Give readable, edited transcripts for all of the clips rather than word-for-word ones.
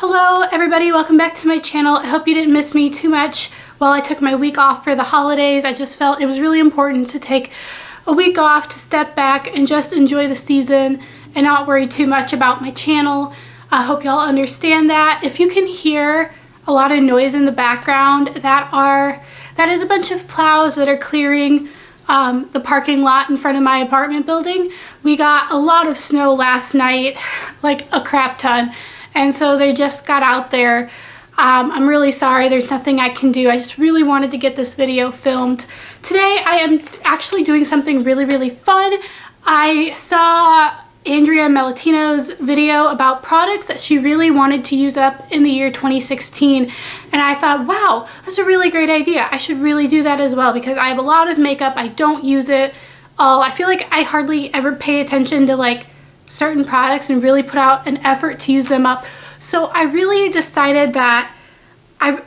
Hello everybody, welcome back to my channel. I hope you didn't miss me too much while I took my week off for the holidays. I just felt it was really important to take a week off to step back and just enjoy the season and not worry too much about my channel. I hope y'all understand that. If you can hear a lot of noise in the background, that is a bunch of plows that are clearing the parking lot in front of my apartment building. We got a lot of snow last night, like a crap ton. And so they just got out there. I'm really sorry, there's nothing I can do. I just really wanted to get this video filmed. Today I am actually doing something really fun. I saw Andrea Melitino's video about products that she really wanted to use up in the year 2016. And I thought, wow, that's a really great idea. I should really do that as well because I have a lot of makeup. I don't use it all. I feel like I hardly ever pay attention to like certain products and really put out an effort to use them up. So I really decided that I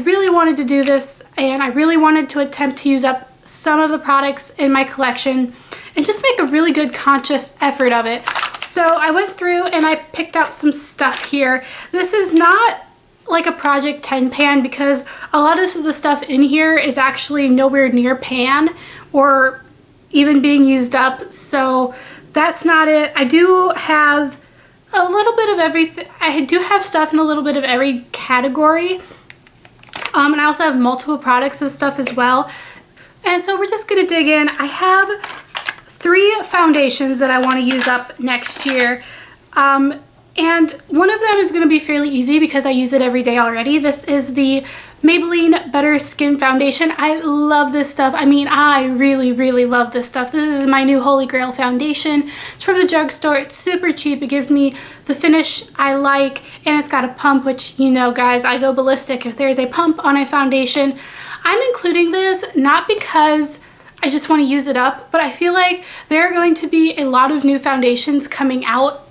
really wanted to do this, and I really wanted to attempt to use up some of the products in my collection and just make a really good conscious effort of it. So I went through and I picked out some stuff here. This is not like a Project 10 pan because a lot of the stuff in here is actually nowhere near pan or even being used up. So that's not it. I do have a little bit of everything. I do have stuff in a little bit of every category. And I also have multiple products of stuff as well. And so we're just gonna dig in. I have 3 foundations that I want to use up next year. And one of them is going to be fairly easy because I use it every day already. This is the Maybelline Better Skin Foundation. I love this stuff. I mean, I really love this stuff. This is my new Holy Grail foundation. It's from the drugstore. It's super cheap. It gives me the finish I like, and it's got a pump, which, you know, guys, I go ballistic if there's a pump on a foundation. I'm including this not because I just want to use it up, but I feel like there are going to be a lot of new foundations coming out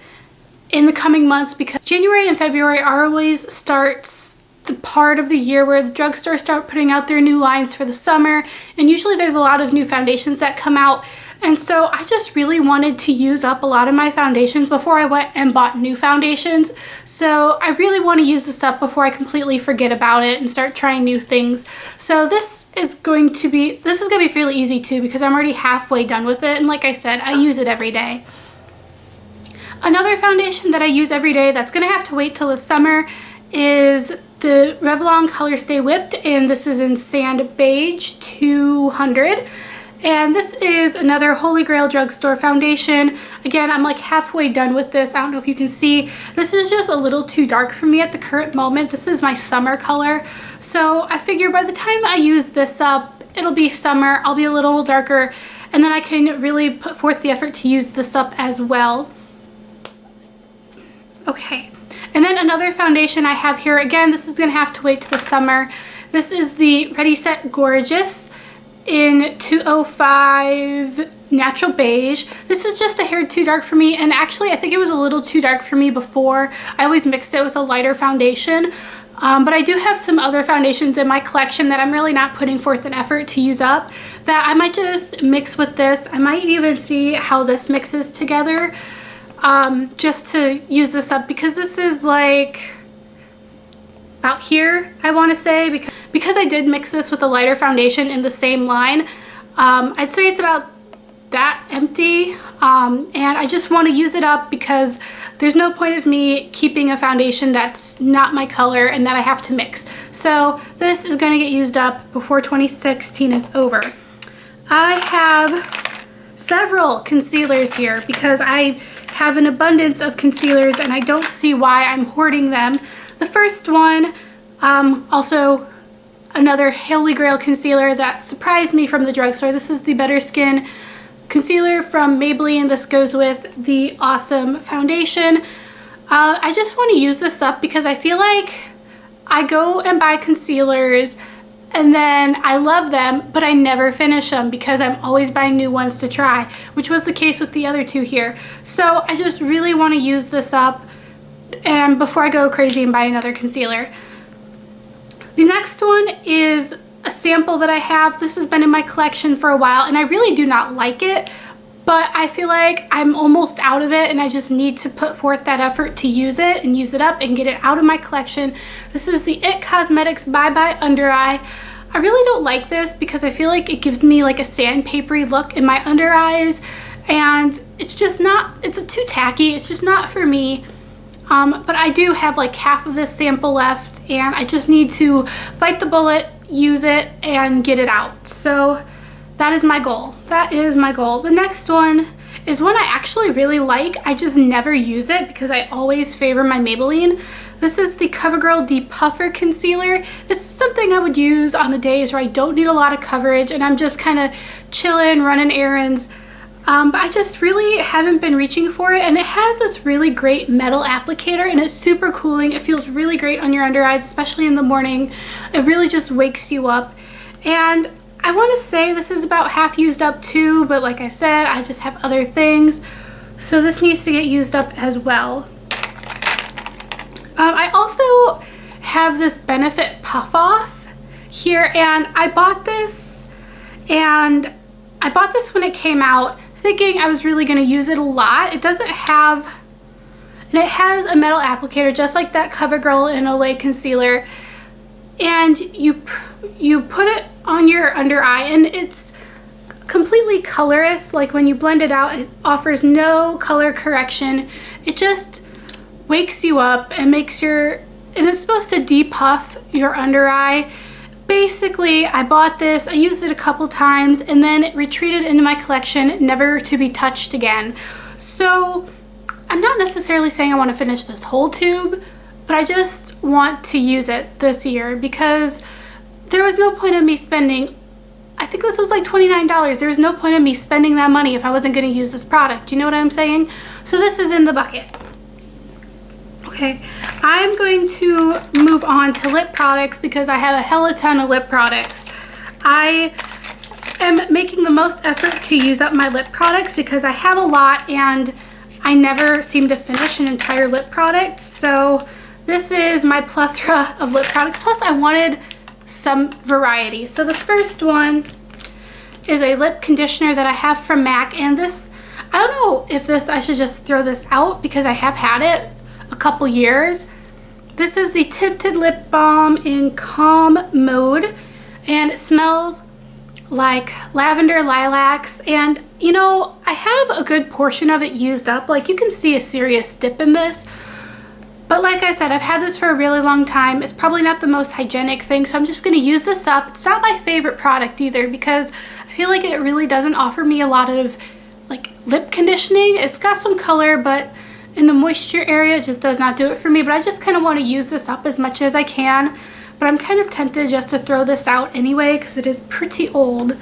in the coming months because January and February always starts the part of the year where the drugstores start putting out their new lines for the summer, and usually there's a lot of new foundations that come out. And so I just really wanted to use up a lot of my foundations before I went and bought new foundations. So I really want to use this up before I completely forget about it and start trying new things. So this is going to be fairly easy too because I'm already halfway done with it, and like I said, I use it every day. Another foundation that I use every day that's gonna have to wait till the summer is the Revlon Color Stay Whipped, and this is in Sand Beige 200. And this is another Holy Grail drugstore foundation. Again, I'm like halfway done with this. I don't know if you can see. This is just a little too dark for me at the current moment. This is my summer color. So I figure by the time I use this up, it'll be summer. I'll be a little darker, and then I can really put forth the effort to use this up as well. Okay, and then another foundation I have here, again, this is gonna have to wait till the summer. This is the Ready Set Gorgeous in 205 Natural Beige. This is just a hair too dark for me, and actually I think it was a little too dark for me before. I always mixed it with a lighter foundation, but I do have some other foundations in my collection that I'm really not putting forth an effort to use up that I might just mix with this. I might even see how this mixes together. Just to use this up because this is like about here, I want to say, because I did mix this with a lighter foundation in the same line. I'd say it's about that empty, and I just want to use it up because there's no point of me keeping a foundation that's not my color and that I have to mix. So this is going to get used up before 2016 is over. I have several concealers here because I have an abundance of concealers and I don't see why I'm hoarding them. The first one, also another Holy Grail concealer that surprised me from the drugstore. This is the Better Skin concealer from Maybelline. This goes with the Awesome foundation. I just want to use this up because I feel like I go and buy concealers and then I love them, but I never finish them because I'm always buying new ones to try, which was the case with the other 2 here. So I just really want to use this up and before I go crazy and buy another concealer. The next one is a sample that I have. This has been in my collection for a while and I really do not like it, but I feel like I'm almost out of it and I just need to put forth that effort to use it and use it up and get it out of my collection. This is the IT Cosmetics Bye Bye Under Eye. I really don't like this because I feel like it gives me like a sandpapery look in my under eyes, and it's just not, it's too tacky. It's just not for me. But I do have like half of this sample left and I just need to bite the bullet, use it, and get it out. So that is my goal. That is my goal. The next one is one I actually really like. I just never use it because I always favor my Maybelline. This is the CoverGirl Depuffer Concealer. This is something I would use on the days where I don't need a lot of coverage and I'm just kind of chilling, running errands. But I just really haven't been reaching for it, and it has this really great metal applicator and it's super cooling. It feels really great on your under eyes, especially in the morning. It really just wakes you up. And I want to say this is about half used up too, but like I said, I just have other things. So this needs to get used up as well. I also have this Benefit Puff Off here, and I bought this when it came out, thinking I was really going to use it a lot. It doesn't have, and it has a metal applicator just like that CoverGirl and Olay concealer, and you put it on your under eye and it's completely colorless. Like when you blend it out, it offers no color correction. It just wakes you up and makes and it's supposed to depuff your under eye. Basically, I bought this, I used it a couple times, and then it retreated into my collection, never to be touched again. So I'm not necessarily saying I want to finish this whole tube, but I just want to use it this year because there was no point in me spending, I think this was like $29. There was no point in me spending that money if I wasn't going to use this product. You know what I'm saying? So this is in the bucket. Okay, I'm going to move on to lip products because I have a hella ton of lip products. I am making the most effort to use up my lip products because I have a lot and I never seem to finish an entire lip product. So this is my plethora of lip products. Plus I wanted some variety. So the first one is a lip conditioner that I have from MAC, and this, I don't know if I should just throw this out because I have had it a couple years. This is the Tinted Lip Balm in Calm Mode, and it smells like lavender lilacs, and you know, I have a good portion of it used up. Like you can see a serious dip in this, but like I said, I've had this for a really long time. It's probably not the most hygienic thing, so I'm just going to use this up. It's not my favorite product either because I feel like it really doesn't offer me a lot of like lip conditioning. It's got some color, but in the moisture area, it just does not do it for me. But I just kind of want to use this up as much as I can. But I'm kind of tempted just to throw this out anyway because it is pretty old.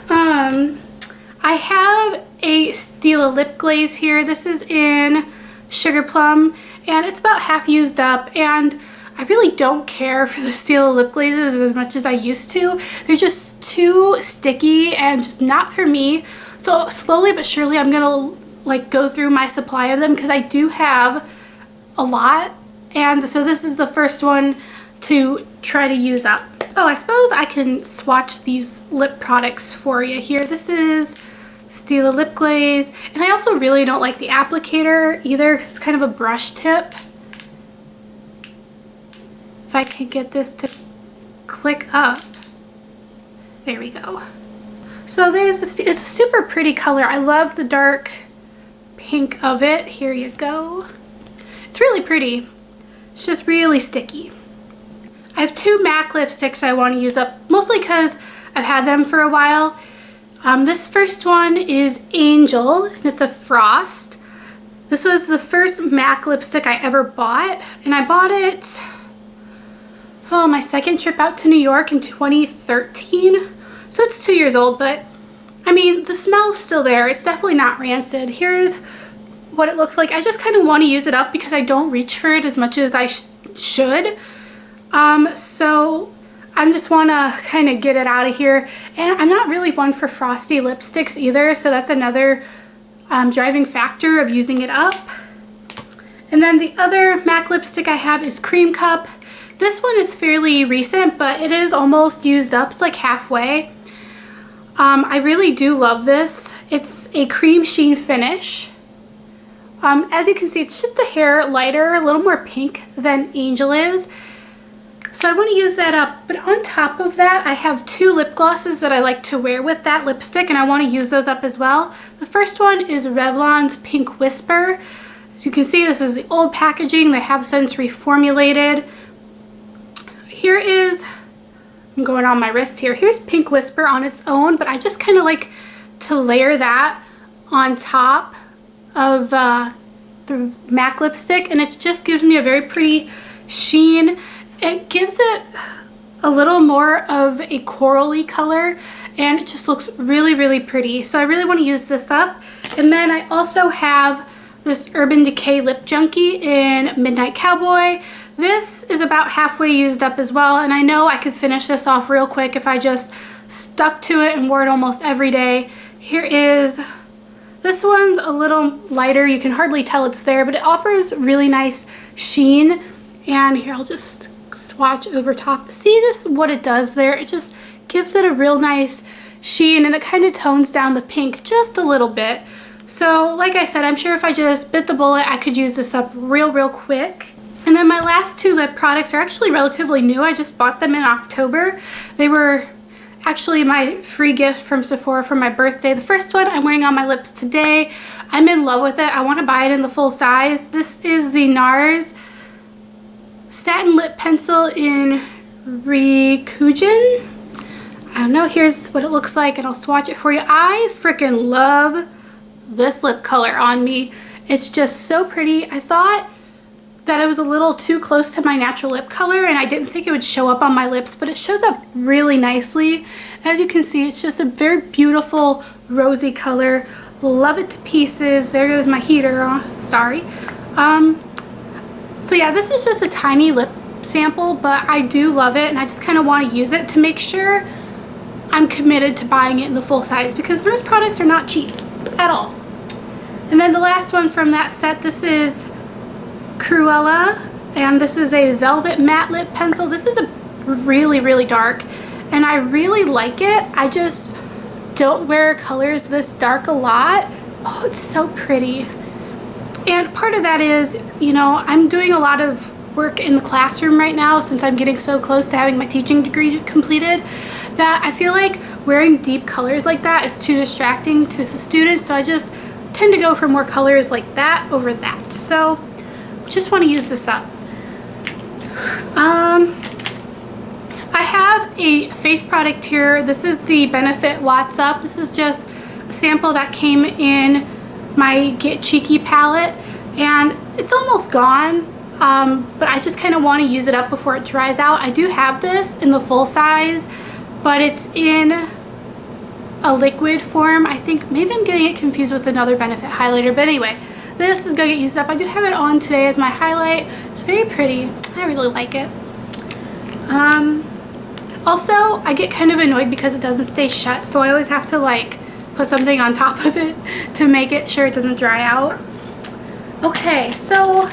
I have a Stila lip glaze here. This is in Sugar Plum, and it's about half used up, and I really don't care for the Stila lip glazes as much as I used to. They're just too sticky and just not for me. So slowly but surely I'm gonna like go through my supply of them because I do have a lot, and so this is the first one to try to use up. Oh, I suppose I can swatch these lip products for you here. This is Stila lip glaze, and I also really don't like the applicator either because it's kind of a brush tip. If I can get this to click up, there we go. So there's it's a super pretty color. I love the dark pink of it. Here you go. It's really pretty. It's just really sticky. I have two MAC lipsticks I want to use up, mostly because I've had them for a while. This first one is Angel, and it's a frost. This was the first MAC lipstick I ever bought, and I bought it, oh, my second trip out to New York in 2013. So it's 2 years old, but I mean, the smell's still there. It's definitely not rancid. Here's what it looks like. I just kind of want to use it up because I don't reach for it as much as I should. So I just want to kind of get it out of here. And I'm not really one for frosty lipsticks either, so that's another driving factor of using it up. And then the other MAC lipstick I have is Cream Cup. This one is fairly recent, but it is almost used up. It's like halfway. I really do love this. It's a cream sheen finish. As you can see, it's just a hair lighter, a little more pink than Angel is. So I want to use that up. But on top of that, I have two lip glosses that I like to wear with that lipstick, and I want to use those up as well. The first one is Revlon's Pink Whisper. As you can see, this is the old packaging. They have since reformulated. Here is, I'm going on my wrist here. Here's Pink Whisper on its own, but I just kind of like to layer that on top of the MAC lipstick, and it just gives me a very pretty sheen. It gives it a little more of a corally color, and it just looks really, really pretty. So I really want to use this up. And then I also have this Urban Decay Lip Junkie in Midnight Cowboy. This is about halfway used up as well, and I know I could finish this off real quick if I just stuck to it and wore it almost every day. Here is, this one's a little lighter. You can hardly tell it's there, but it offers really nice sheen. And here, I'll just swatch over top. See this, what it does there? It just gives it a real nice sheen, and it kind of tones down the pink just a little bit. So like I said, I'm sure if I just bit the bullet, I could use this up real quick. And then my last two lip products are actually relatively new. I just bought them in October. They were actually my free gift from Sephora for my birthday. The first one I'm wearing on my lips today. I'm in love with it. I want to buy it in the full size. This is the NARS Satin Lip Pencil in Rikujin. I don't know, here's what it looks like, and I'll swatch it for you. I freaking love this lip color on me. It's just so pretty. I thought that it was a little too close to my natural lip color, and I didn't think it would show up on my lips, but it shows up really nicely. As you can see, it's just a very beautiful rosy color. Love it to pieces. There goes my heater. Sorry. So yeah, this is just a tiny lip sample, but I do love it, and I just kind of want to use it to make sure I'm committed to buying it in the full size, because those products are not cheap at all. And then the last one from that set, this is Cruella, and this is a Velvet Matte Lip Pencil. This is a really dark, and I really like it. I just don't wear colors this dark a lot. Oh, it's so pretty. And part of that is, you know, I'm doing a lot of work in the classroom right now since I'm getting so close to having my teaching degree completed, that I feel like wearing deep colors like that is too distracting to the students, so I just tend to go for more colors like that over that. So just want to use this up. I have a face product here. This is the Benefit Watts Up. This is just a sample that came in my Get Cheeky palette, and it's almost gone, but I just kind of want to use it up before it dries out. I do have this in the full size, but it's in a liquid form. I think maybe I'm getting it confused with another Benefit highlighter, but anyway, this is going to get used up. I do have it on today as my highlight. It's very pretty. I really like it. Also, I get kind of annoyed because it doesn't stay shut, so I always have to like put something on top of it to make it sure it doesn't dry out. Okay, so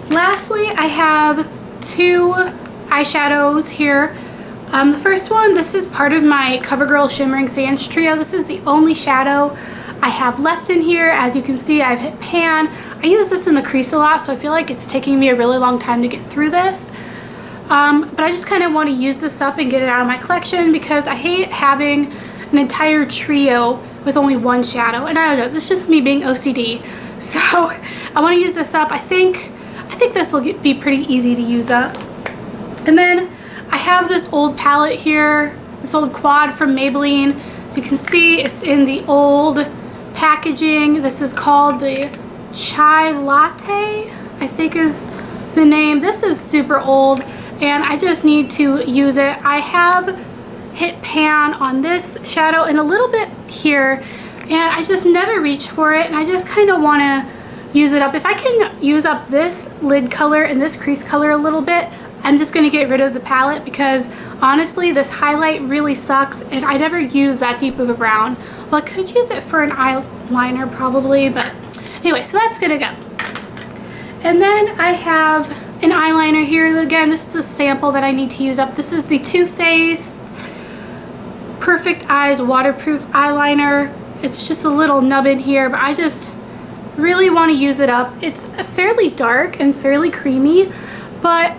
lastly, I have two eyeshadows here. The first one, this is part of my CoverGirl Shimmering Sands trio. This is the only shadow I have left in here. As you can see, I've hit pan. I use this in the crease a lot, so I feel like it's taking me a really long time to get through this. But I just kind of want to use this up and get it out of my collection because I hate having an entire trio with only one shadow, and I don't know, this is just me being OCD. So I want to use this up. I think this will be pretty easy to use up. And then I have this old palette here, this old quad from Maybelline. As you can see, it's in the old packaging. This is called the Chai Latte, I think is the name. This is super old, and I just need to use it. I have hit pan on this shadow and a little bit here, and I just never reach for it, and I just kind of want to use it up. If I can use up this lid color and this crease color a little bit, I'm just going to get rid of the palette because honestly this highlight really sucks, and I never use that deep of a brown. Well, I could use it for an eyeliner probably, but anyway, so that's gonna go. And then I have an eyeliner here. Again, this is a sample that I need to use up. This is the Too Faced Perfect Eyes waterproof eyeliner. It's just a little nub in here, but I just really want to use it up. It's fairly dark and fairly creamy, but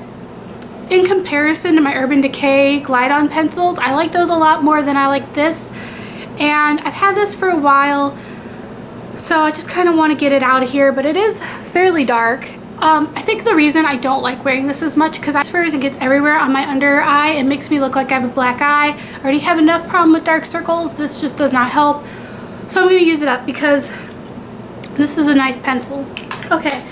in comparison to my Urban Decay Glide On pencils, I like those a lot more than I like this. And I've had this for a while, so I just kind of want to get it out of here, but it is fairly dark. I think the reason I don't like wearing this as much because it transfers and gets everywhere on my under eye. It makes me look like I have a black eye. I already have enough problem with dark circles. This just does not help. So I'm going to use it up because this is a nice pencil. Okay.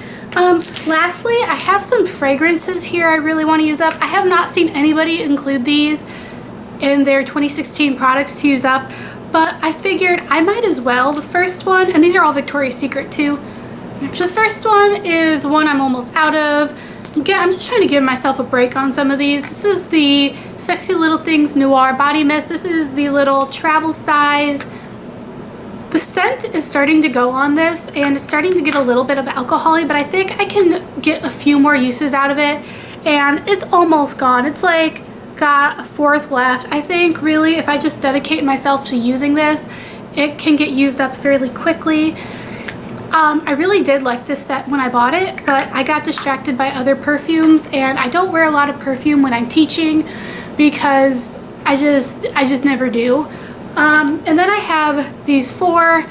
Lastly, I have some fragrances here I really want to use up. I have not seen anybody include these in their 2016 products to use up, but I figured I might as well. The first one, and these are all Victoria's Secret too. Actually, the first one is one I'm almost out of. Again, I'm just trying to give myself a break on some of these. This is the Sexy Little Things Noir Body Mist. This is the little travel size. The scent is starting to go on this, and it's starting to get a little bit of alcohol-y, but I think I can get a few more uses out of it, and it's almost gone. It's like got a fourth left. I think really if I just dedicate myself to using this, it can get used up fairly quickly. I really did like this set when I bought it, but I got distracted by other perfumes, and I don't wear a lot of perfume when I'm teaching because I just never do. And then I have these 4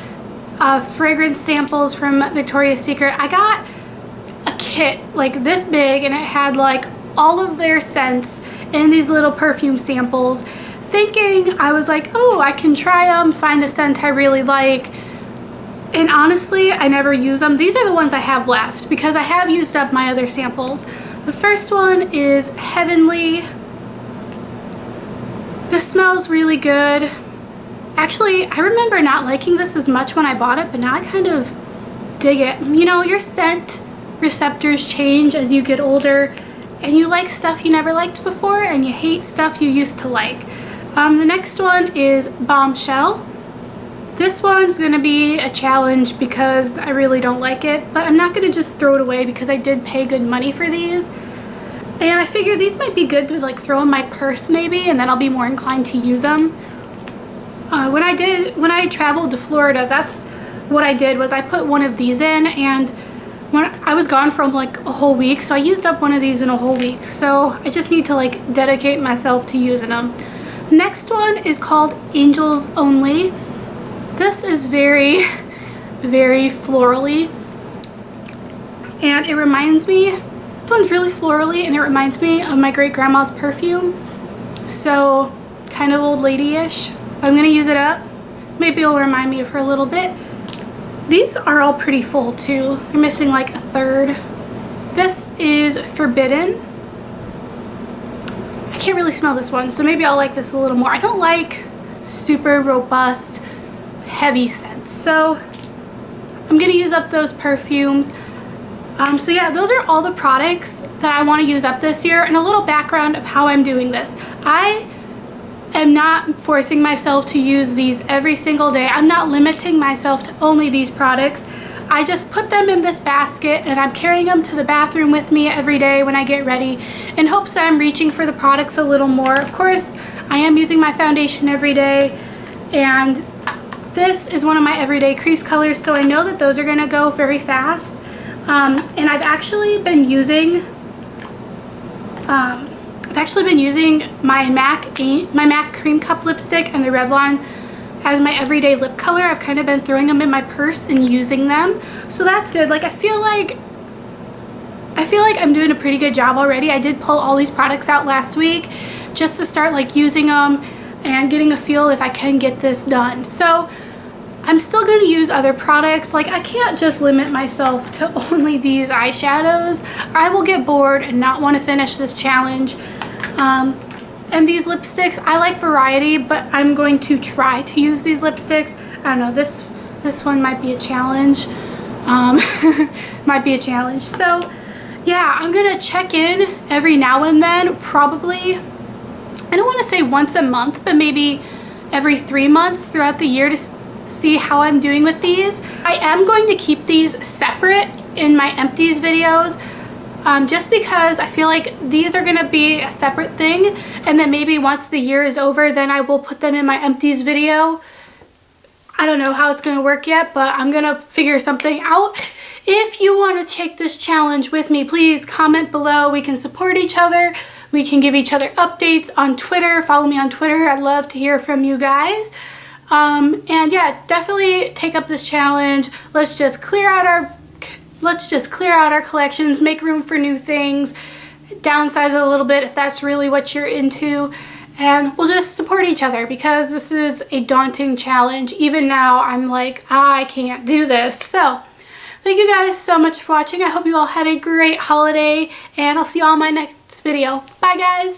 fragrance samples from Victoria's Secret. I got a kit like this big, and it had like all of their scents in these little perfume samples, thinking I was like, oh, I can try them, find a scent I really like. And honestly, I never use them. These are the ones I have left because I have used up my other samples. The first one is Heavenly. This smells really good. Actually, I remember not liking this as much when I bought it, but now I kind of dig it. You know, your scent receptors change as you get older, and you like stuff you never liked before, and you hate stuff you used to like. The next one is Bombshell. This one's going to be a challenge because I really don't like it, but I'm not going to just throw it away because I did pay good money for these. And I figure these might be good to like throw in my purse maybe, and then I'll be more inclined to use them. When I traveled to Florida, that's what I did was I put one of these in, and when I was gone for like a whole week, so I used up one of these in a whole week. So I just need to like dedicate myself to using them. The next one is called Angels Only. This is very, very florally, and it reminds me, this one's really florally, and it reminds me of my great grandma's perfume. So kind of old lady-ish. I'm gonna use it up. Maybe it'll remind me of her a little bit. These are all pretty full too. They're missing like a third. This is Forbidden. I can't really smell this one, so maybe I'll like this a little more. I don't like super robust, heavy scents, so I'm gonna use up those perfumes. So yeah, those are all the products that I want to use up this year, and a little background of how I'm doing this. I am not forcing myself to use these every single day. I'm not limiting myself to only these products. I just put them in this basket, and I'm carrying them to the bathroom with me every day when I get ready in hopes that I'm reaching for the products a little more. Of course, I am using my foundation every day, and this is one of my everyday crease colors, so I know that those are going to go very fast. And I've actually been using my MAC Cream Cup lipstick and the Revlon as my everyday lip color. I've kind of been throwing them in my purse and using them, so that's good. Like I feel like I'm doing a pretty good job already. I did pull all these products out last week just to start like using them and getting a feel if I can get this done. So I'm still going to use other products. Like I can't just limit myself to only these eyeshadows. I will get bored and not want to finish this challenge. And these lipsticks, I like variety, but I'm going to try to use these lipsticks. I don't know, this one might be a challenge. Might be a challenge. So yeah, I'm going to check in every now and then, probably, I don't want to say once a month, but maybe every 3 months throughout the year to see how I'm doing with these. I am going to keep these separate in my empties videos. just because I feel like these are gonna be a separate thing, and then maybe once the year is over, then I will put them in my empties video. I don't know how it's gonna work yet, but I'm gonna figure something out. If you want to take this challenge with me, please comment below. We can support each other. We can give each other updates on Twitter. Follow me on Twitter. I'd love to hear from you guys. And yeah, definitely take up this challenge. Let's just clear out our collections, make room for new things, downsize it a little bit if that's really what you're into, and we'll just support each other because this is a daunting challenge. Even now, I'm like, I can't do this. So thank you guys so much for watching. I hope you all had a great holiday, and I'll see you all in my next video. Bye, guys.